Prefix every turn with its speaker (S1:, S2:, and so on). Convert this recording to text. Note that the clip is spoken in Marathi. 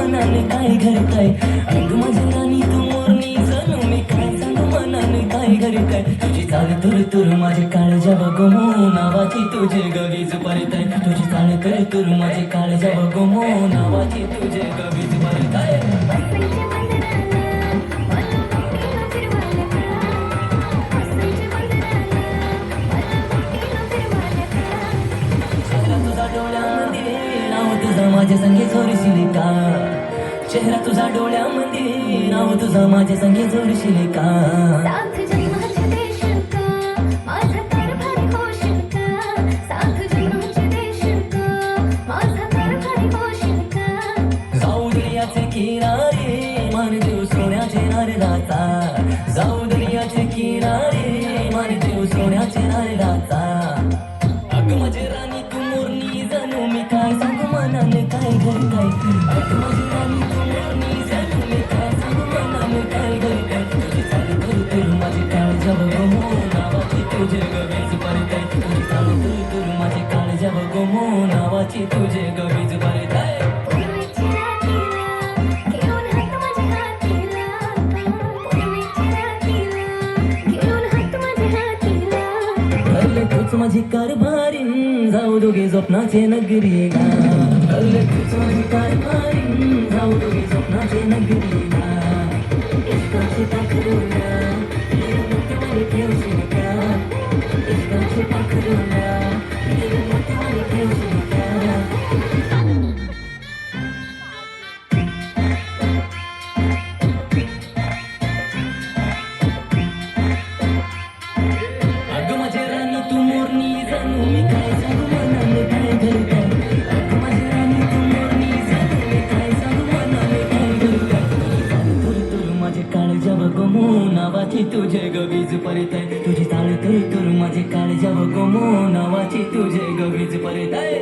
S1: मनाने काय घडताय अंग माझी राणी तू मोरणी जणू मी काय सांगू मनाने काय घडताय तुझी चाल तुर तुर माझे काळजा बघमो नावाची तुझे गवीज परताय तुझी चाल तुर तुर माझे काळजा बघमो नावाची तुझे गवीज परताय माझ्या संगे जोडशील का चेहरा तुझा डोळ्यामध्ये नाव तुझा माझ्या संगे जोडशील का
S2: साथ जन्माचे देशील का माझा कारभारी होशील का साथ जन्माचे देशील का माझा कारभारी होशील का
S1: जाऊ दर्याचे किनारे मान देऊ सोन्याचे नारळाचा जाऊ दर्याचे किनारे मान देऊ सोन्याचे नारळाचा अगं माझी राणी तू मोरणी जणू मी काय सांगू मनाने काय घडताय अगं माझी राणी तू मोरणी जणू मी काय सांगू मनाने काय घडताय तुझी चाल तुर तुर माझी काळजा बघमो नावाची तुझे गवीज परताय तुझी चाल तुर तुर माझी काळजा बघमो नावाची तुझे गवीज परताय
S2: पूर्वीची रात्रीला घेऊन हात माझ्या हातीला पूर्वीची रात्रीला घेऊन हात माझ्या हातीला
S1: ठरले तूच माझी कारभारीन जाऊ दोघे स्वप्नाचे नगरीला ठरले तूच माझी कारभारीन जाऊ दोघे स्वप्नाचे नगरीला इश्काची पाखरूला मोठे ठेवशील का इश्काची पाखरूला मोठे ठेवशील का अगं माझी राणी तू मोरणी जणू मी काय सांगू मनाने काय घडताय अगं माझी राणी तू मोरणी जणू मी काय सांगू मनाने काय घडताय तुझी चाल तुर तुर माझे काळजा बघमो नावाची तुझे गवीज परताय तुझी चाल तुर तुर माझे काळजा बघमो नावाची तुझे गवीज परताय